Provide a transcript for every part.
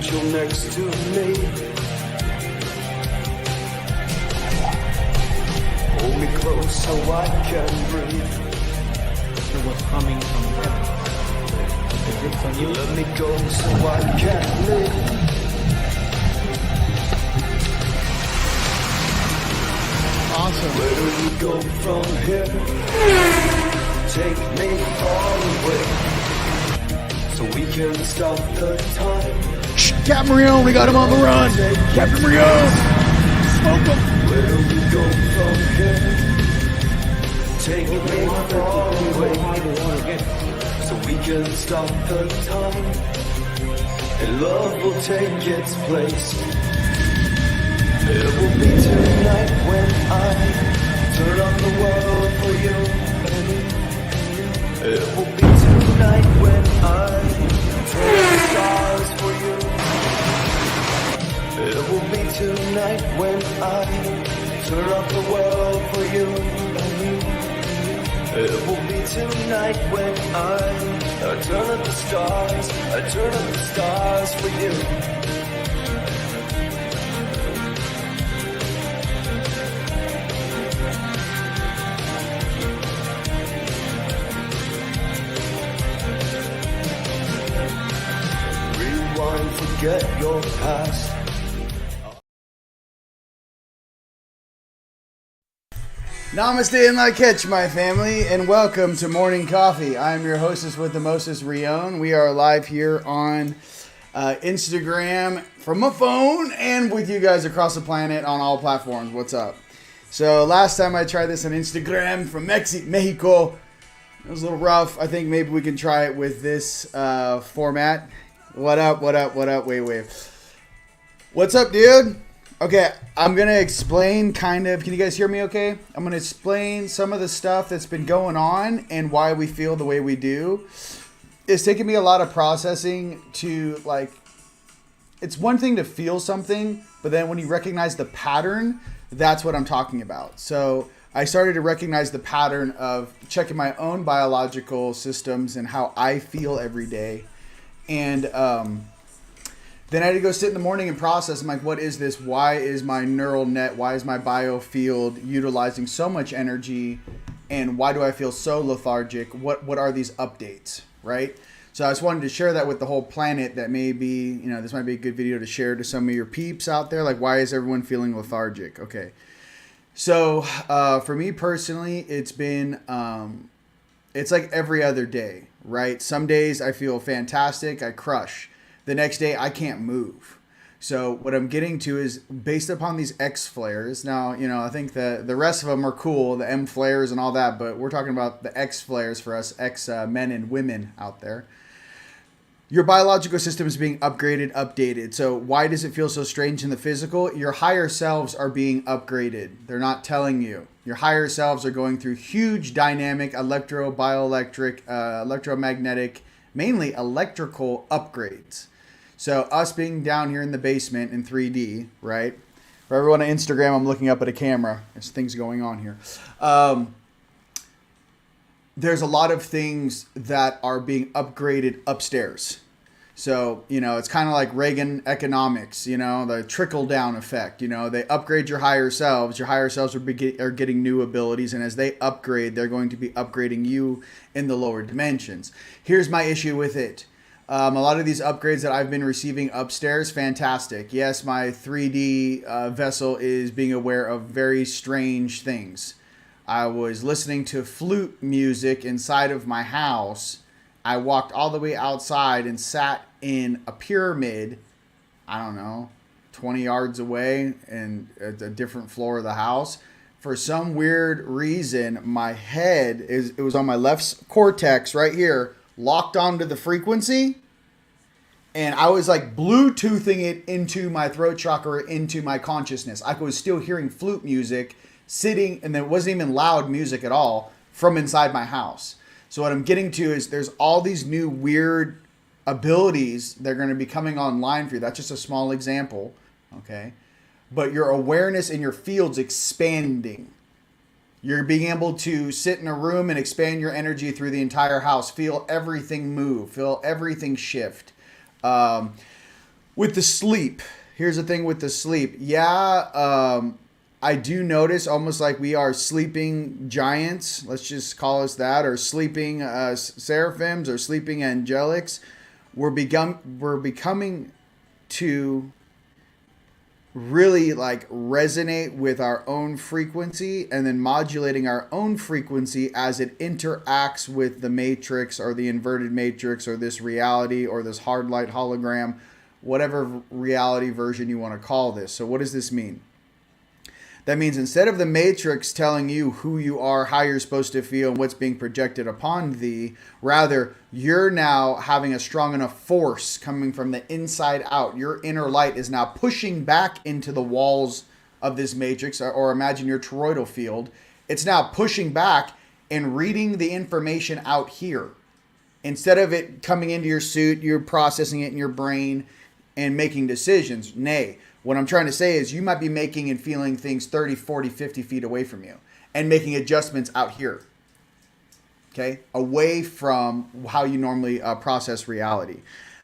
angel next to me. Hold me close so I can breathe. It was coming from heaven. Is it from you? Let me go so I can live. Awesome. Where do we go from here? Take me far away, so we can stop the time. Captain Rion, we got him on the run. Captain Rion, smoke him. Where do we go from here? Take me far away, so we can stop the time, and love will take its place. It will be tonight when I turn on the world for you. It will be tonight when I turn on the stars for you. It will be tonight when I turn on the world for you. It will be tonight when I turn on the stars. I turn on the stars for you. Forget your past. Namaste and like catch, my family, and welcome to Morning Coffee. I'm your hostess with the mostest, Rion. We are live here on Instagram from my phone and with you guys across the planet on all platforms. What's up? So last time I tried this on Instagram from Mexico, it was a little rough. I think maybe we can try it with this format. What up, what up, what up? Wait. What's up, dude? Okay, I'm going to explain kind of... Can you guys hear me okay? I'm going to explain some of the stuff that's been going on and why we feel the way we do. It's taken me a lot of processing to, like... It's one thing to feel something, but then when you recognize the pattern, that's what I'm talking about. So I started to recognize the pattern of checking my own biological systems and how I feel every day. And then I had to go sit in the morning and process. I'm like, what is this? Why is my neural net, why is my biofield utilizing so much energy? And why do I feel so lethargic? What are these updates, right? So I just wanted to share that with the whole planet, that maybe, this might be a good video to share to some of your peeps out there. Like, why is everyone feeling lethargic? Okay. So for me personally, it's been, it's like every other day. Right? Some days I feel fantastic. I crush. The next day I can't move. So what I'm getting to is based upon these X flares. Now, I think the rest of them are cool, the M flares and all that, but we're talking about the X flares for us X men and women out there. Your biological system is being upgraded, updated. So why does it feel so strange in the physical? Your higher selves are being upgraded. They're not telling you. Your higher selves are going through huge dynamic bioelectric, electromagnetic, mainly electrical upgrades. So us being down here in the basement in 3D, right? For everyone on Instagram, I'm looking up at a camera. There's things going on here. There's a lot of things that are being upgraded upstairs. So, it's kind of like Reagan economics, the trickle-down effect. They upgrade your higher selves. Your higher selves are getting new abilities, and as they upgrade, they're going to be upgrading you in the lower dimensions. Here's my issue with it. A lot of these upgrades that I've been receiving upstairs, fantastic. Yes, my 3D vessel is being aware of very strange things. I was listening to flute music inside of my house. I walked all the way outside and sat in a pyramid, 20 yards away and at a different floor of the house. For some weird reason, my head, it was on my left cortex right here, locked onto the frequency. And I was like Bluetoothing it into my throat chakra, into my consciousness. I was still hearing flute music sitting, and it wasn't even loud music at all, from inside my house. So what I'm getting to is there's all these new weird abilities that are going to be coming online for you. That's just a small example, okay? But your awareness in your field's expanding. You're being able to sit in a room and expand your energy through the entire house. Feel everything move. Feel everything shift. With the sleep, here's the thing with the sleep. I do notice almost like we are sleeping giants. Let's just call us that, or sleeping seraphims, or sleeping angelics. We're becoming to really like resonate with our own frequency, and then modulating our own frequency as it interacts with the matrix, or the inverted matrix, or this reality, or this hard light hologram, whatever reality version you want to call this. So what does this mean? That means instead of the matrix telling you who you are, how you're supposed to feel, and what's being projected upon thee, rather, you're now having a strong enough force coming from the inside out. Your inner light is now pushing back into the walls of this matrix, or imagine your toroidal field. It's now pushing back and reading the information out here. Instead of it coming into your suit, you're processing it in your brain and making decisions. Nay. What I'm trying to say is you might be making and feeling things 30, 40, 50 feet away from you, and making adjustments out here, okay? Away from how you normally process reality.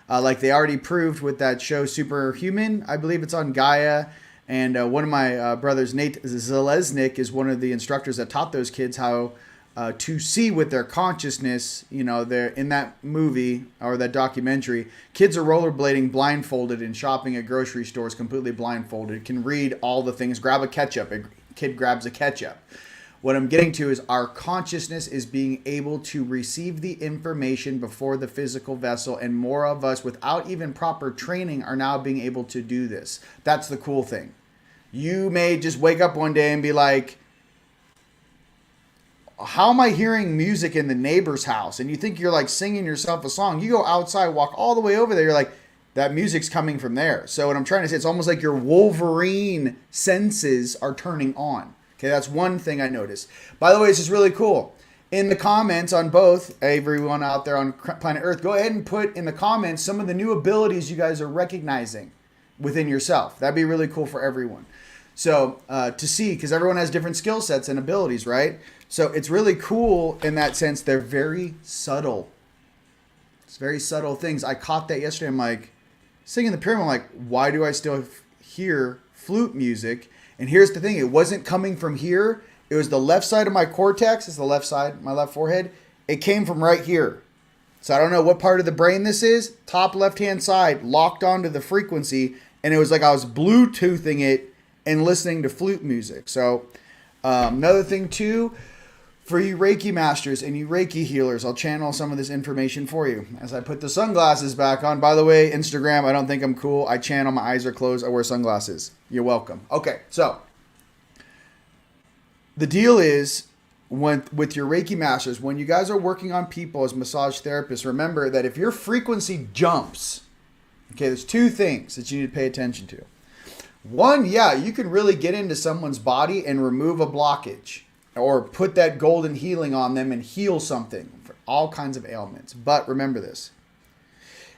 Like they already proved with that show Superhuman. I believe it's on Gaia. And one of my brothers, Nate Zalesnik, is one of the instructors that taught those kids how to see with their consciousness. You know, they're in that movie or that documentary, kids are rollerblading blindfolded and shopping at grocery stores completely blindfolded, can read all the things, grab a ketchup, a kid grabs a ketchup. What I'm getting to is our consciousness is being able to receive the information before the physical vessel, and more of us without even proper training are now being able to do this. That's the cool thing. You may just wake up one day and be like, how am I hearing music in the neighbor's house? And you think you're like singing yourself a song. You go outside, walk all the way over there. You're like, that music's coming from there. So what I'm trying to say, it's almost like your Wolverine senses are turning on. Okay, that's one thing I noticed. By the way, this is really cool. In the comments on both, everyone out there on planet Earth, go ahead and put in the comments some of the new abilities you guys are recognizing within yourself. That'd be really cool for everyone. So to see, because everyone has different skill sets and abilities, right? So it's really cool in that sense. They're very subtle. It's very subtle things. I caught that yesterday. I'm like, singing the pyramid, I'm like, why do I still hear flute music? And here's the thing. It wasn't coming from here. It was the left side of my cortex. It's the left side, my left forehead. It came from right here. So I don't know what part of the brain this is. Top left-hand side, locked onto the frequency. And it was like I was Bluetoothing it and listening to flute music. So another thing too, for you Reiki masters and you Reiki healers, I'll channel some of this information for you as I put the sunglasses back on. By the way, Instagram, I don't think I'm cool. I channel, my eyes are closed. I wear sunglasses. You're welcome. Okay, so the deal is, with your Reiki masters, when you guys are working on people as massage therapists, remember that if your frequency jumps, okay, there's two things that you need to pay attention to. One, yeah, you can really get into someone's body and remove a blockage or put that golden healing on them and heal something for all kinds of ailments. But remember this.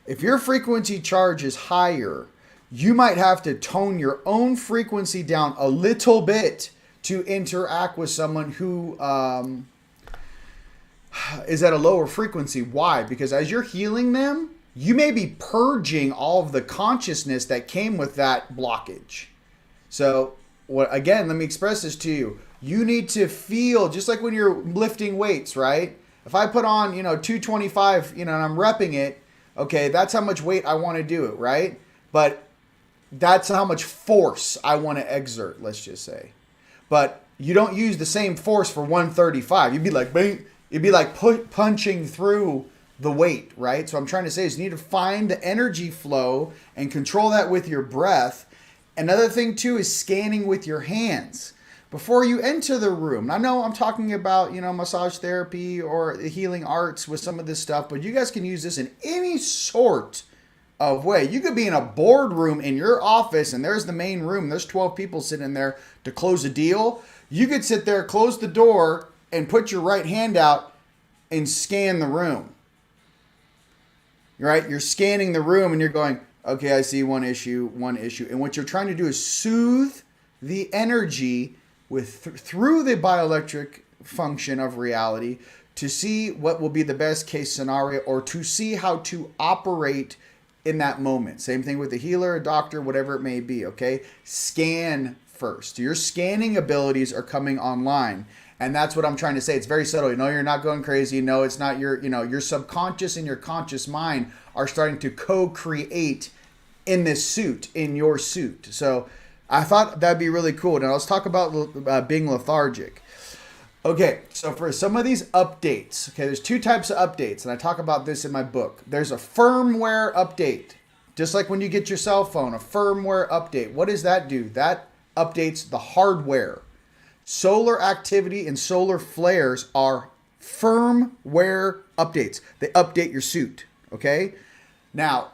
If your frequency charge is higher, you might have to tone your own frequency down a little bit to interact with someone who is at a lower frequency. Why? Because as you're healing them, you may be purging all of the consciousness that came with that blockage. So, again, let me express this to you. You need to feel, just like when you're lifting weights, right? If I put on, 225, and I'm repping it, okay, that's how much weight I want to do it, right? But that's how much force I want to exert, let's just say. But you don't use the same force for 135. You'd be like, bang, it'd be like punching through the weight, right? So I'm trying to say is you need to find the energy flow and control that with your breath. Another thing too is scanning with your hands before you enter the room. I know I'm talking about, massage therapy or the healing arts with some of this stuff, but you guys can use this in any sort of way. You could be in a boardroom in your office and there's the main room. There's 12 people sitting there to close a deal. You could sit there, close the door, and put your right hand out and scan the room. Right? You're scanning the room and you're going, okay, I see one issue. And what you're trying to do is soothe the energy through the bioelectric function of reality to see what will be the best case scenario, or to see how to operate in that moment. Same thing with the healer, a doctor, whatever it may be, okay? Scan first. Your scanning abilities are coming online. And that's what I'm trying to say. It's very subtle. You know, you're not going crazy. No, it's not your subconscious and your conscious mind are starting to co-create in this suit, in your suit. So I thought that'd be really cool. Now let's talk about being lethargic. Okay, so for some of these updates, okay, there's two types of updates, and I talk about this in my book. There's a firmware update, just like when you get your cell phone, a firmware update. What does that do? That updates the hardware. Solar activity and solar flares are firmware updates. They update your suit, okay? Now,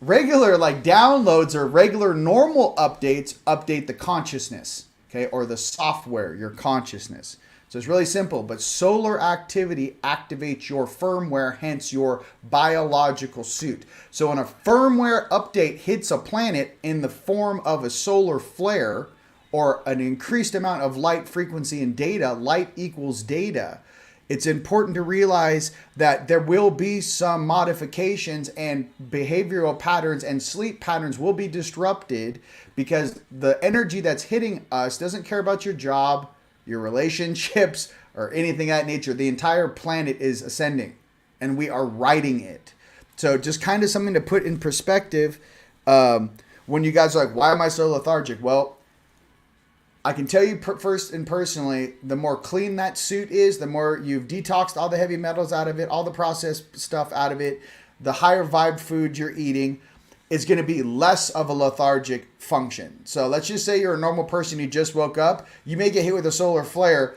regular like downloads or regular normal updates update the consciousness, okay, or the software, your consciousness. So it's really simple, but solar activity activates your firmware, hence your biological suit. So when a firmware update hits a planet in the form of a solar flare or an increased amount of light frequency and data, light equals data, it's important to realize that there will be some modifications and behavioral patterns and sleep patterns will be disrupted because the energy that's hitting us doesn't care about your job, your relationships, or anything of that nature. The entire planet is ascending and we are riding it. So just kind of something to put in perspective when you guys are like, why am I so lethargic? Well, I can tell you first and personally, the more clean that suit is, the more you've detoxed all the heavy metals out of it, all the processed stuff out of it, the higher vibe food you're eating is going to be less of a lethargic function. So let's just say you're a normal person who just woke up. You may get hit with a solar flare.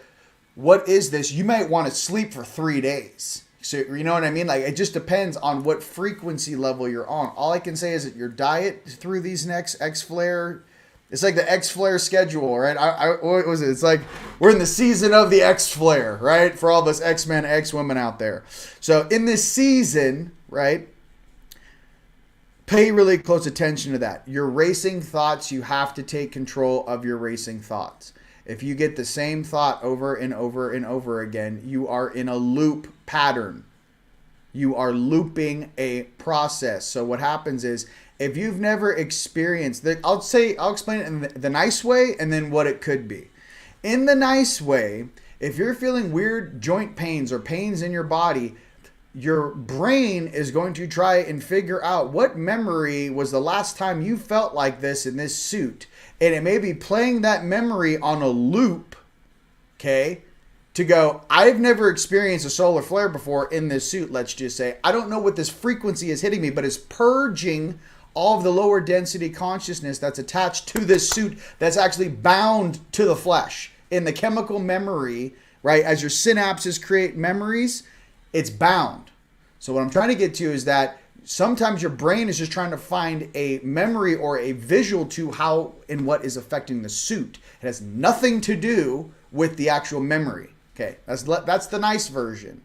What is this? You might want to sleep for 3 days. So you know what I mean? Like it just depends on what frequency level you're on. All I can say is that your diet through these next X flare. It's like the X Flare schedule, right? What was it? It's like we're in the season of the X Flare, right? For all those X-Men, X-Women out there. So in this season, right, pay really close attention to that. Your racing thoughts, you have to take control of your racing thoughts. If you get the same thought over and over and over again, you are in a loop pattern. You are looping a process. So what happens is, if you've never experienced that, I'll explain it in the nice way and then what it could be. In the nice way, if you're feeling weird joint pains or pains in your body, your brain is going to try and figure out what memory was the last time you felt like this in this suit. And it may be playing that memory on a loop, okay, to go, I've never experienced a solar flare before in this suit, let's just say. I don't know what this frequency is hitting me, but it's purging all of the lower density consciousness that's attached to this suit that's actually bound to the flesh. In the chemical memory, right, as your synapses create memories, it's bound. So what I'm trying to get to is that sometimes your brain is just trying to find a memory or a visual to how and what is affecting the suit. It has nothing to do with the actual memory. Okay, that's the nice version.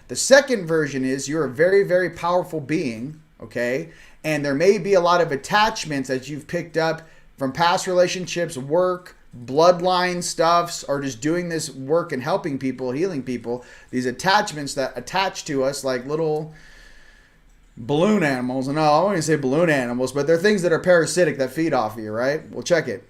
The second version is you're a very, very powerful being, okay? And there may be a lot of attachments that you've picked up from past relationships, work, bloodline stuffs, or just doing this work and helping people, healing people. These attachments that attach to us like little balloon animals. No, I wouldn't say balloon animals, but they're things that are parasitic that feed off you, right? Well, check it.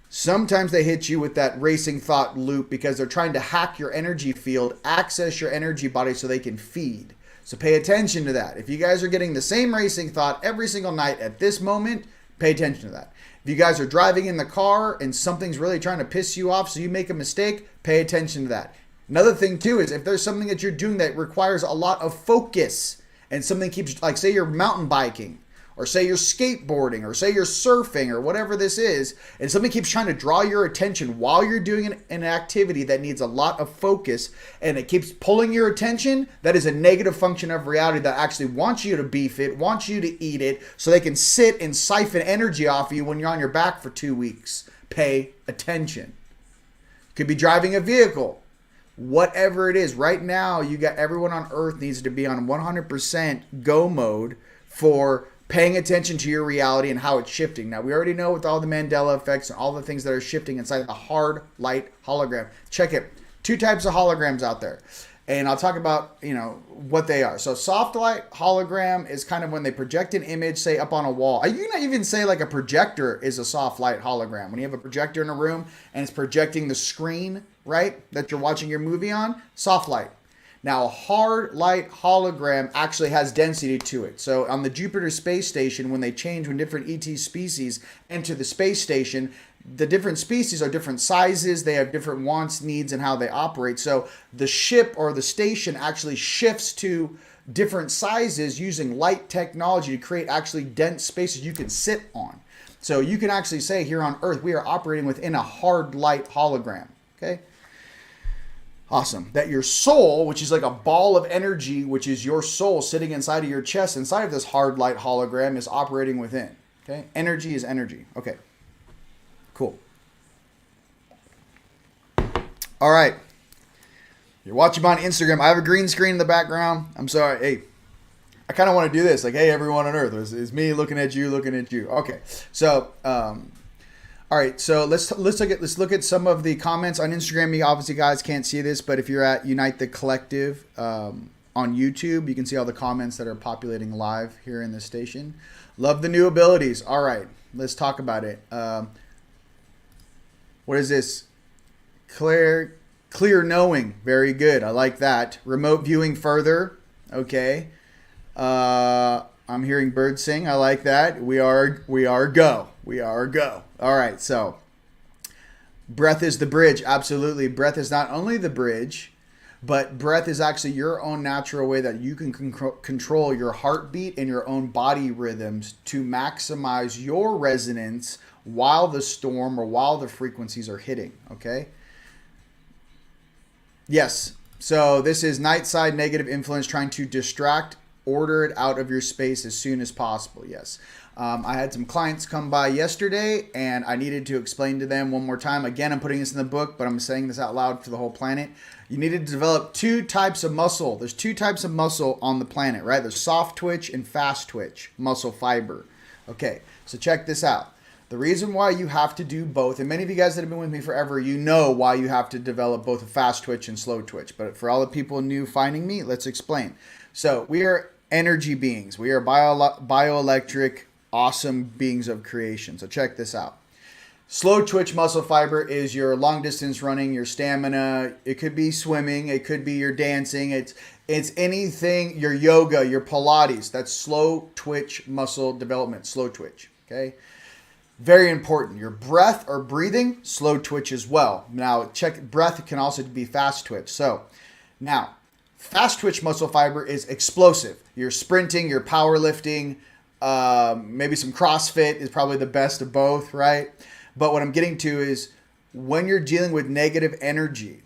Sometimes they hit you with that racing thought loop because they're trying to hack your energy field, access your energy body so they can feed. So pay attention to that. If you guys are getting the same racing thought every single night at this moment, pay attention to that. If you guys are driving in the car and something's really trying to piss you off so you make a mistake, pay attention to that. Another thing too is if there's something that you're doing that requires a lot of focus and something keeps, like say you're mountain biking, or say you're skateboarding, or say you're surfing, or whatever this is, and something keeps trying to draw your attention while you're doing an activity that needs a lot of focus, and it keeps pulling your attention, that is a negative function of reality that actually wants you to be fit, wants you to eat it, so they can sit and siphon energy off you when you're on your back for 2 weeks. Pay attention. Could be driving a vehicle. Whatever it is, right now, you got everyone on Earth needs to be on 100% go mode for paying attention to your reality and how it's shifting. Now, we already know with all the Mandela effects and all the things that are shifting inside the hard light hologram. Check it. 2 types of holograms out there. And I'll talk about, what they are. So soft light hologram is kind of when they project an image, say up on a wall. You can even say like a projector is a soft light hologram. When you have a projector in a room and it's projecting the screen, right, that you're watching your movie on, soft light. Now, a hard light hologram actually has density to it. So on the Jupiter space station, when different ET species enter the space station, the different species are different sizes. They have different wants, needs, and how they operate. So the ship or the station actually shifts to different sizes using light technology to create actually dense spaces you can sit on. So you can actually say here on Earth, we are operating within a hard light hologram. Okay. Awesome. That your soul, which is like a ball of energy, which is your soul sitting inside of your chest, inside of this hard light hologram, is operating within. Okay. Energy is energy. Okay. Cool. All right. You're watching me on Instagram. I have a green screen in the background. I'm sorry. Hey, I kind of want to do this. Like, hey, everyone on Earth. It's me looking at you, looking at you. Okay. So, all right. So let's look at some of the comments on Instagram. You obviously guys can't see this, but if you're at Unite the Collective on YouTube, you can see all the comments that are populating live here in this station. Love the new abilities. All right. Let's talk about it. What is this? Clear knowing. Very good. I like that. Remote viewing further. Okay. I'm hearing birds sing. I like that. We are go. We are go. All right. So breath is the bridge. Absolutely. Breath is not only the bridge, but breath is actually your own natural way that you can control your heartbeat and your own body rhythms to maximize your resonance while the storm or while the frequencies are hitting. Okay. Yes. So this is night side negative influence trying to distract, order it out of your space as soon as possible. Yes. I had some clients come by yesterday and I needed to explain to them one more time. Again, I'm putting this in the book, but I'm saying this out loud for the whole planet. You needed to develop 2 types of muscle. There's 2 types of muscle on the planet, right? There's soft twitch and fast twitch muscle fiber. Okay. So check this out. The reason why you have to do both, and many of you guys that have been with me forever, you know why you have to develop both a fast twitch and slow twitch. But for all the people new finding me, let's explain. So we are energy beings. We are bioelectric, awesome beings of creation. So check this out. Slow twitch muscle fiber is your long distance running, your stamina. It could be swimming. It could be your dancing. It's anything, your yoga, your Pilates. That's slow twitch muscle development, slow twitch. Okay. Very important. Your breath or breathing, slow twitch as well. Now, check breath can also be fast twitch. So now, fast twitch muscle fiber is explosive. You're sprinting, you're powerlifting, maybe some CrossFit is probably the best of both, right? But what I'm getting to is when you're dealing with negative energy,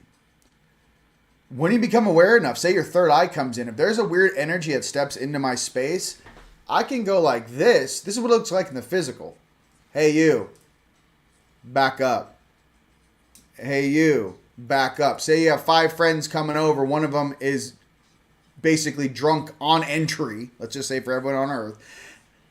when you become aware enough, say your third eye comes in, if there's a weird energy that steps into my space, I can go like this. This is what it looks like in the physical. Hey, you, back up. Hey, you, back up. Say you have 5 friends coming over. One of them is basically drunk on entry. Let's just say for everyone on Earth.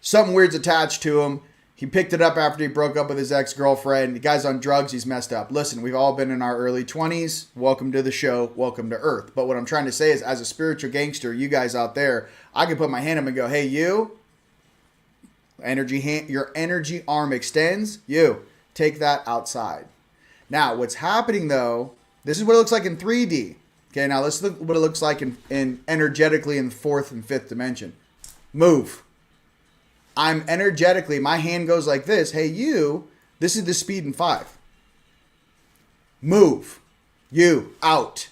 Something weird's attached to him. He picked it up after he broke up with his ex-girlfriend. The guy's on drugs. He's messed up. Listen, we've all been in our early 20s. Welcome to the show. Welcome to Earth. But what I'm trying to say is, as a spiritual gangster, you guys out there, I can put my hand up and go, hey, you. Energy hand, your energy arm extends. You take that outside. Now, what's happening though? This is what it looks like in 3D. Okay, now let's look what it looks like in energetically in 4th and 5th dimension. Move. I'm energetically. My hand goes like this. Hey, you. This is the speed in 5. Move. You out.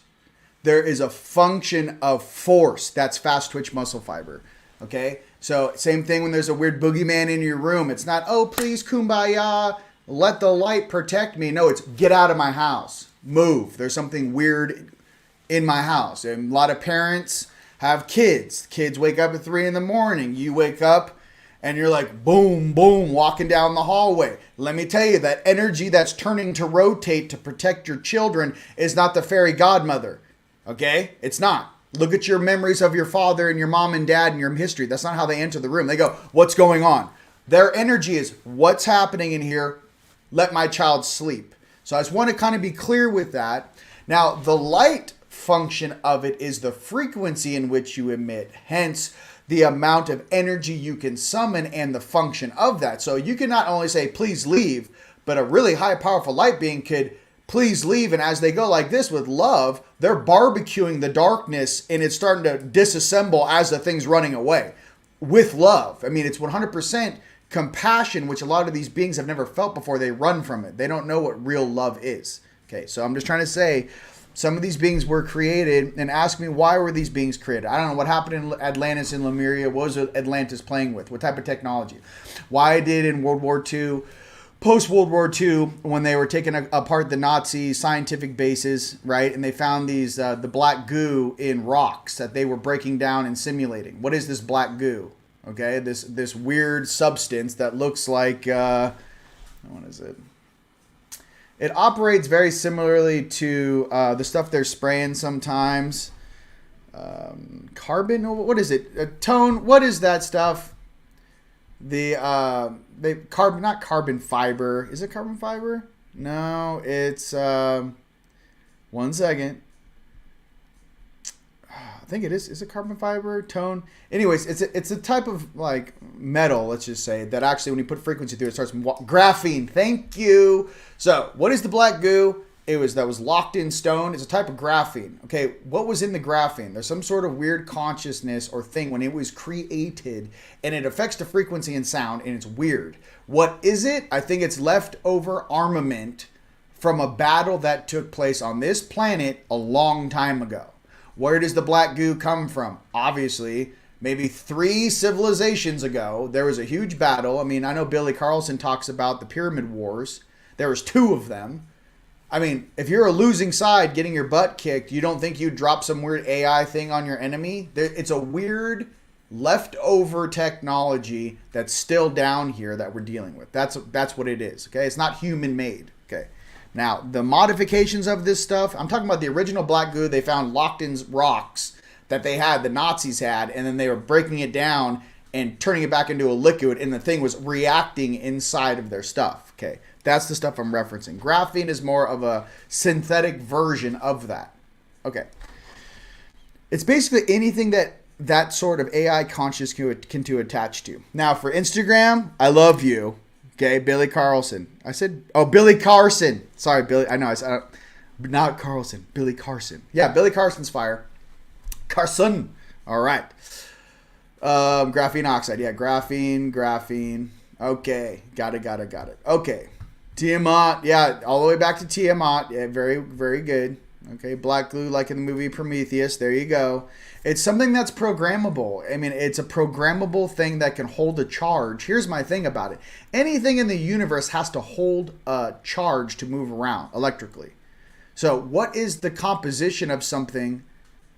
There is a function of force. That's fast twitch muscle fiber. Okay. So same thing when there's a weird boogeyman in your room. It's not, oh, please, kumbaya, let the light protect me. No, it's get out of my house. Move. There's something weird in my house. And a lot of parents have kids. Kids wake up at 3 a.m. You wake up and you're like, boom, boom, walking down the hallway. Let me tell you, that energy that's turning to rotate to protect your children is not the fairy godmother. Okay? It's not. Look at your memories of your father and your mom and dad and your history. That's not how they enter the room. They go, what's going on? Their energy is, what's happening in here? Let my child sleep. So I just want to kind of be clear with that. Now, the light function of it is the frequency in which you emit. Hence, the amount of energy you can summon and the function of that. So you can not only say, please leave, but a really high powerful light being could please leave. And as they go like this with love, they're barbecuing the darkness and it's starting to disassemble as the thing's running away with love. I mean, it's 100% compassion, which a lot of these beings have never felt before. They run from it. They don't know what real love is. Okay, so I'm just trying to say some of these beings were created, and ask me, why were these beings created? I don't know what happened in Atlantis and Lemuria. What was Atlantis playing with? What type of technology? Why did in World War II, post-World War II, when they were taking apart the Nazi scientific bases, right, and they found these the black goo in rocks that they were breaking down and simulating. What is this black goo? Okay, this weird substance that looks like, what is it? It operates very similarly to the stuff they're spraying sometimes. Carbon, what is it? Tone, what is that stuff? Carbon, not carbon fiber. Is it carbon fiber? No, it's, one second. I think it is. Is it carbon fiber? Tone? Anyways, it's a type of like metal, let's just say, that actually when you put frequency through it starts graphene. Thank you. So what is the black goo? That was locked in stone. It's a type of graphene. Okay, what was in the graphene? There's some sort of weird consciousness or thing when it was created, and it affects the frequency and sound, and it's weird. What is it? I think it's leftover armament from a battle that took place on this planet a long time ago. Where does the black goo come from? Obviously, maybe 3 civilizations ago, there was a huge battle. I mean, I know Billy Carlson talks about the Pyramid Wars. There was 2 of them. I mean, if you're a losing side getting your butt kicked, you don't think you'd drop some weird AI thing on your enemy? It's a weird leftover technology that's still down here that we're dealing with. That's what it is, okay? It's not human made, okay? Now, the modifications of this stuff, I'm talking about the original black goo they found locked in rocks that they had, the Nazis had, and then they were breaking it down and turning it back into a liquid, and the thing was reacting inside of their stuff. Okay, that's the stuff I'm referencing. Graphene is more of a synthetic version of that. Okay. It's basically anything that sort of AI conscious can to attach to. Now, for Instagram, I love you. Okay, Billy Carlson. I said, Billy Carson. Sorry, Billy. I know. I said, not Carlson. Billy Carson. Yeah, Billy Carson's fire. Carson. All right. Graphene oxide. Yeah, graphene. Okay, got it. Okay. Tiamat. Yeah, all the way back to Tiamat. Yeah, very, very good. Okay, black glue like in the movie Prometheus. There you go. It's something that's programmable. I mean, it's a programmable thing that can hold a charge. Here's my thing about it. Anything in the universe has to hold a charge to move around electrically. So what is the composition of something,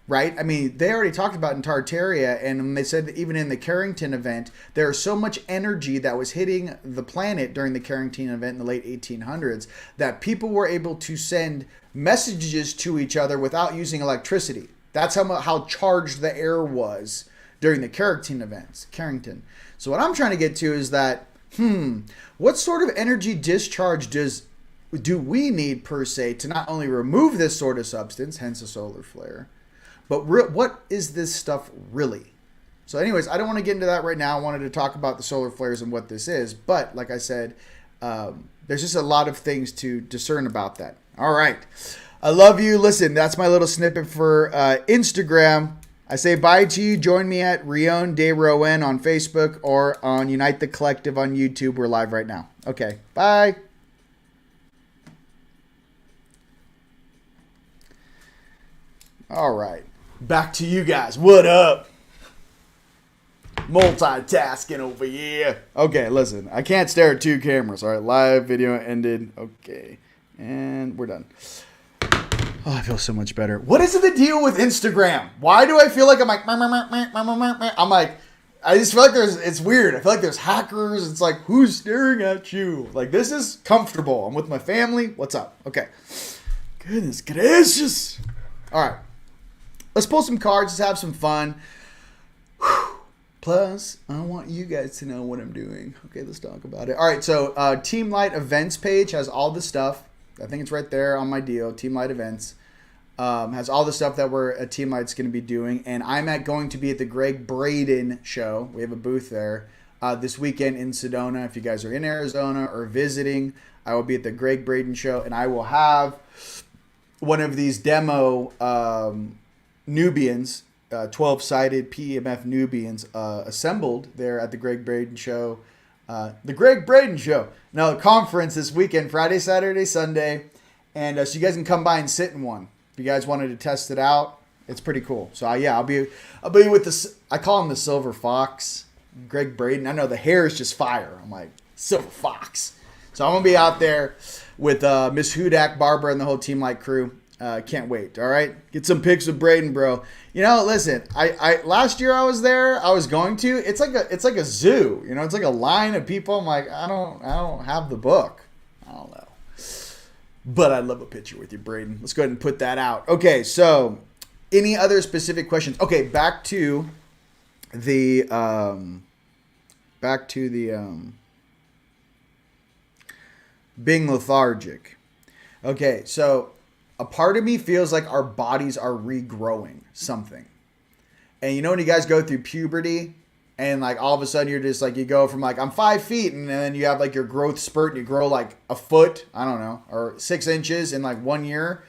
right? I mean, they already talked about in Tartaria, and they said that even in the Carrington event, there's so much energy that was hitting the planet during the Carrington event in the late 1800s that people were able to send messages to each other without using electricity. That's how charged the air was during the Carrington events. Carrington. So what I'm trying to get to is that, what sort of energy discharge do we need per se to not only remove this sort of substance, hence a solar flare, but what is this stuff really? So anyways, I don't want to get into that right now. I wanted to talk about the solar flares and what this is. But like I said, there's just a lot of things to discern about that. All right. I love you. Listen, that's my little snippet for Instagram. I say bye to you. Join me at Rion de Rouen on Facebook or on Unite the Collective on YouTube. We're live right now. Okay. Bye. All right. Back to you guys. What up? Multitasking over here. Okay, listen. I can't stare at 2 cameras. All right. Live video ended. Okay. And we're done. Oh, I feel so much better. What is the deal with Instagram? Why do I feel like I'm like, I just feel like it's weird. I feel like there's hackers. It's like, who's staring at you? Like, this is comfortable. I'm with my family. What's up? Okay. Goodness gracious. All right. Let's pull some cards. Let's have some fun. Plus, I want you guys to know what I'm doing. Okay, let's talk about it. All right, so Team Light events page has all the stuff. I think it's right there on my deal, Team Light events. Has all the stuff that we're at Team Light's going to be doing. And I'm going to be at the Greg Braden show. We have a booth there this weekend in Sedona. If you guys are in Arizona or visiting, I will be at the Greg Braden show. And I will have one of these demo Nubians, 12-sided PEMF Nubians assembled there at the Greg Braden show. The Greg Braden show. Now, the conference this weekend, Friday, Saturday, Sunday. And so you guys can come by and sit in one. If you guys wanted to test it out, it's pretty cool. So I'll be with this. I call him the Silver Fox, Greg Braden. I know the hair is just fire. I'm like, Silver Fox. So I'm going to be out there with Miss Hudak, Barbara, and the whole Team Light crew. Can't wait. All right. Get some pics with Braden, bro. You know, listen, I last year I was there. I was going to. It's like a zoo. You know, it's like a line of people. I'm like, I don't have the book. I don't know. But I'd love a picture with you, Braden. Let's go ahead and put that out. Okay, so any other specific questions? Okay, back to the being lethargic. Okay, so a part of me feels like our bodies are regrowing something. And you know when you guys go through puberty and like all of a sudden you're just like, you go from like, I'm 5 feet and then you have like your growth spurt and you grow like a foot, I don't know, or 6 inches in like 1 year.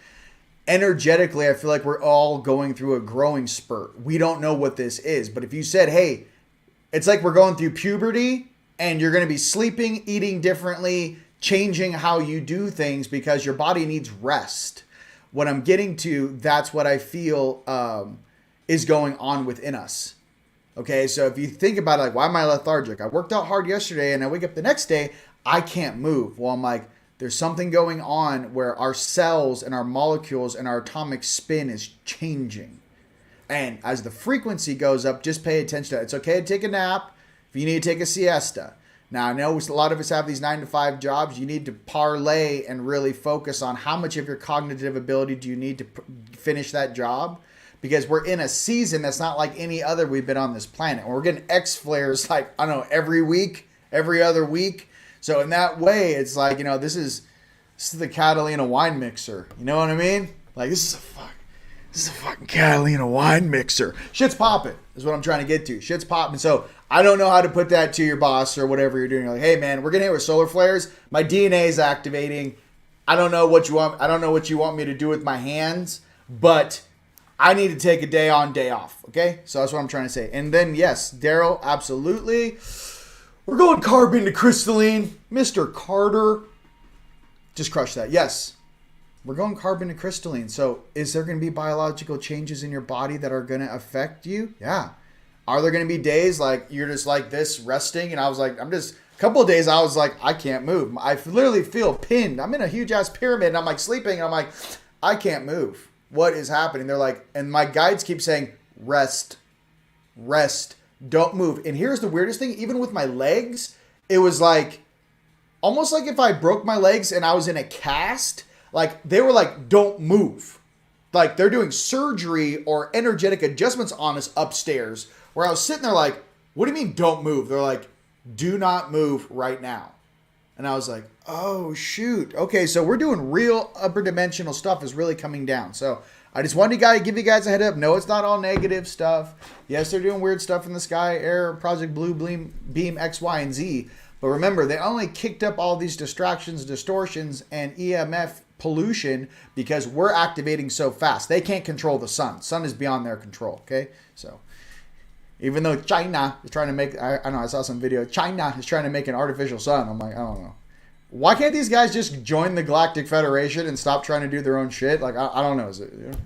Energetically, I feel like we're all going through a growing spurt. We don't know what this is. But if you said, hey, it's like we're going through puberty and you're going to be sleeping, eating differently, changing how you do things because your body needs rest. What I'm getting to, that's what I feel is going on within us. Okay, so if you think about it, like, why am I lethargic? I worked out hard yesterday and I wake up the next day, I can't move. Well, I'm like, there's something going on where our cells and our molecules and our atomic spin is changing. And as the frequency goes up, just pay attention to it. It's okay to take a nap if you need to take a siesta. Now, I know a lot of us have these 9-to-5 jobs. You need to parlay and really focus on how much of your cognitive ability do you need to finish that job. Because we're in a season that's not like any other we've been on this planet. We're getting X flares like, I don't know, every week, every other week. So in that way, it's like, you know, this is the Catalina wine mixer. You know what I mean? Like, this is a fucking Catalina wine mixer. Shit's popping is what I'm trying to get to. Shit's popping. So I don't know how to put that to your boss or whatever you're doing. You're like, hey man, we're getting hit with solar flares. My DNA is activating. I don't know what you want. I don't know what you want me to do with my hands, but I need to take a day on, day off. Okay? So that's what I'm trying to say. And then, yes, Daryl, absolutely. We're going carbon to crystalline. Mr. Carter. Just crush that. Yes. We're going carbon to crystalline. So is there going to be biological changes in your body that are going to affect you? Yeah. Are there going to be days like you're just like this resting? And I was like, a couple of days I was like, I can't move. I literally feel pinned. I'm in a huge ass pyramid and I'm like sleeping and I'm like, I can't move. What is happening? They're like, and my guides keep saying, rest, don't move. And here's the weirdest thing, even with my legs, it was like, almost like if I broke my legs and I was in a cast, like they were like, don't move. Like they're doing surgery or energetic adjustments on us upstairs where I was sitting there like, what do you mean don't move? They're like, do not move right now. And I was like, oh, shoot. Okay, so we're doing real upper dimensional stuff is really coming down. So I just wanted to give you guys a head up. No, it's not all negative stuff. Yes, they're doing weird stuff in the sky, air, Project Blue Beam, X, Y, and Z. But remember, they only kicked up all these distractions, distortions, and EMF pollution because we're activating so fast. They can't control the sun. Sun is beyond their control, okay? So even though China is trying to make, I know, I saw some video, China is trying to make an artificial sun. I'm like, I don't know. Why can't these guys just join the Galactic Federation and stop trying to do their own shit? Like, I don't know. Is it, you know,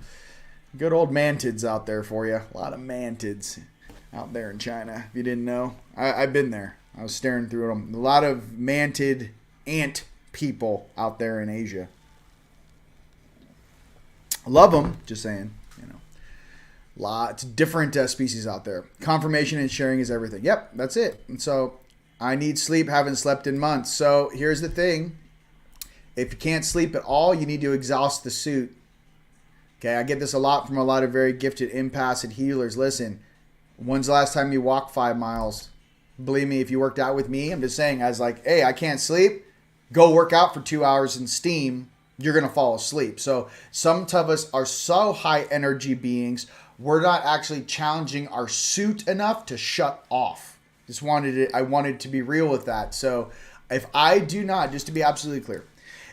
good old mantids out there for you. A lot of mantids out there in China. If you didn't know, I've been there. I was staring through them. A lot of mantid ant people out there in Asia. Love them. Just saying. Lots of different species out there. Confirmation and sharing is everything. Yep, that's it. And so I need sleep. Haven't slept in months. So here's the thing. If you can't sleep at all, you need to exhaust the suit. Okay, I get this a lot from a lot of very gifted empaths and healers. Listen, when's the last time you walked 5 miles? Believe me, if you worked out with me, I'm just saying, I was like, hey, I can't sleep. Go work out for 2 hours in steam you're going to fall asleep. So some of us are so high energy beings, we're not actually challenging our suit enough to shut off. I wanted to be real with that. So if I do not, just to be absolutely clear,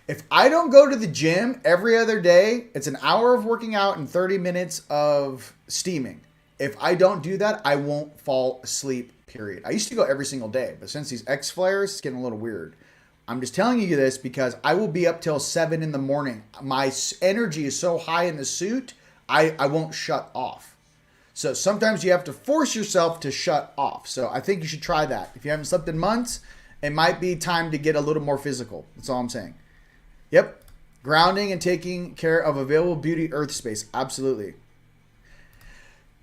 if I don't go to the gym every other day, it's an hour of working out and 30 minutes of steaming. If I don't do that, I won't fall asleep, period. I used to go every single day, but since these X flares, it's getting a little weird. I'm just telling you this because I will be up till 7 in the morning. My energy is so high in the suit, I won't shut off. So sometimes you have to force yourself to shut off. So I think you should try that. If you haven't slept in months, it might be time to get a little more physical. That's all I'm saying. Yep. Grounding and taking care of available beauty earth space. Absolutely.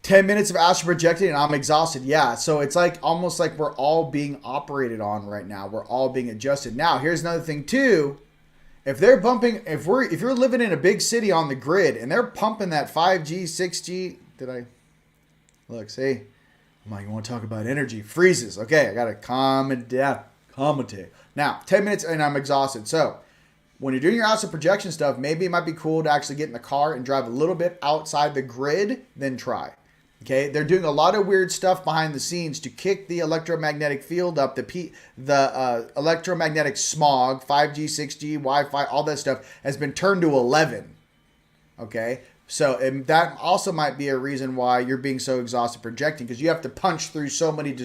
10 minutes of astral projecting and I'm exhausted. Yeah. So it's like almost like we're all being operated on right now. We're all being adjusted. Now, here's another thing too. If they're bumping, if you're living in a big city on the grid and they're pumping that 5G, 6G, look, see, I'm like, you want to talk about energy? Freezes. Okay. I got to calm it down. Commentate. Now, 10 minutes and I'm exhausted. So when you're doing your astral projection stuff, maybe it might be cool to actually get in the car and drive a little bit outside the grid, then try. Okay, they're doing a lot of weird stuff behind the scenes to kick the electromagnetic field up, the electromagnetic smog, 5G, 6G, Wi-Fi, all that stuff has been turned to 11. Okay, so and that also might be a reason why you're being so exhausted projecting, because you have to punch through so many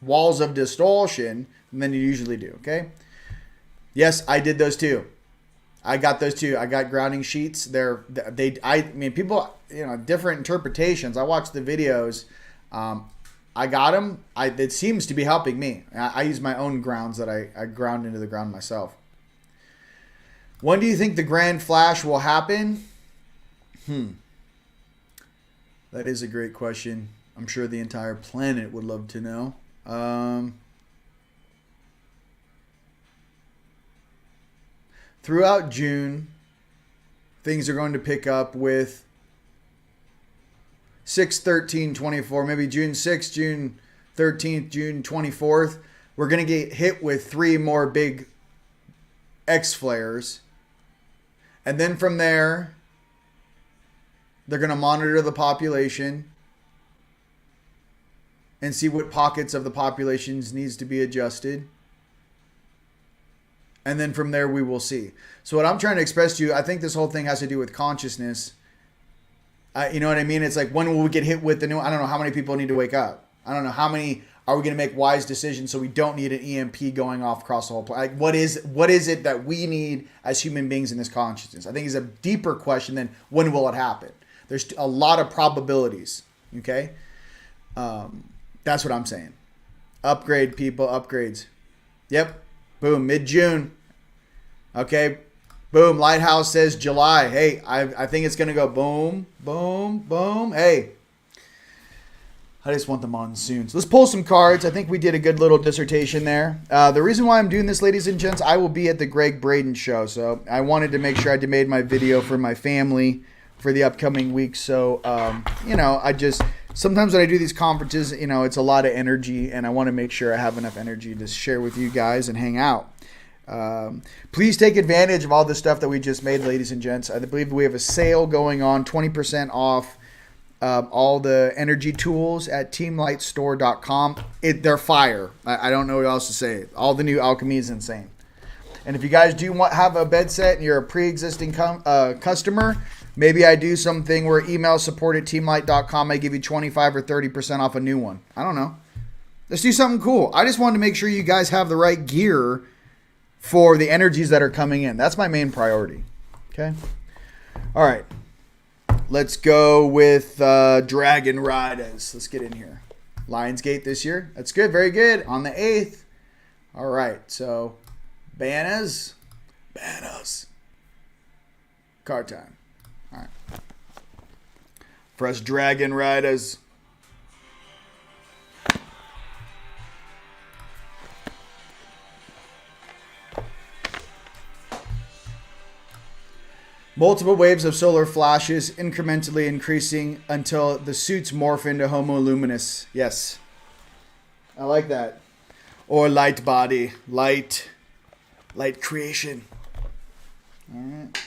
walls of distortion than you usually do. Okay, yes, I did those too. I got those too. I got grounding sheets. People, different interpretations. I watched the videos. I got them. It seems to be helping me. I use my own grounds that I ground into the ground myself. When do you think the grand flash will happen? That is a great question. I'm sure the entire planet would love to know. Throughout June, things are going to pick up with 6, 13, 24, maybe June 6th, June 13th, June 24th. We're going to get hit with 3 more big X flares. And then from there, they're going to monitor the population and see what pockets of the populations needs to be adjusted. And then from there, we will see. So what I'm trying to express to you, I think this whole thing has to do with consciousness. You know what I mean? It's like, when will we get hit with the new? I don't know how many people need to wake up. I don't know how many are we going to make wise decisions so we don't need an EMP going off across the whole planet. Like, what is it that we need as human beings in this consciousness? I think it's a deeper question than when will it happen. There's a lot of probabilities. Okay, that's what I'm saying. Upgrade, people, upgrades. Yep. Boom, mid-June. Okay, boom, Lighthouse says July. Hey, I think it's going to go boom, boom, boom. Hey, I just want the monsoons. Let's pull some cards. I think we did a good little dissertation there. The reason why I'm doing this, ladies and gents, I will be at the Greg Braden show. So I wanted to make sure I made my video for my family for the upcoming week. So, sometimes when I do these conferences, it's a lot of energy, and I want to make sure I have enough energy to share with you guys and hang out. Please take advantage of all the stuff that we just made, ladies and gents. I believe we have a sale going on, 20% off all the energy tools at teamlightstore.com. They're fire. I don't know what else to say. All the new alchemy is insane. And if you guys do have a bed set and you're a pre-existing customer, maybe I do something where email support@teamlight.com. I give you 25 or 30% off a new one. I don't know. Let's do something cool. I just wanted to make sure you guys have the right gear for the energies that are coming in. That's my main priority. Okay. All right. Let's go with Dragon Riders. Let's get in here. Lionsgate this year. That's good. Very good. On the 8th. All right. So, bananas. Card time. All right. For us Dragon Riders. Multiple waves of solar flashes, incrementally increasing until the suits morph into Homo Luminous. Yes. I like that. Or light body. Light creation. All right.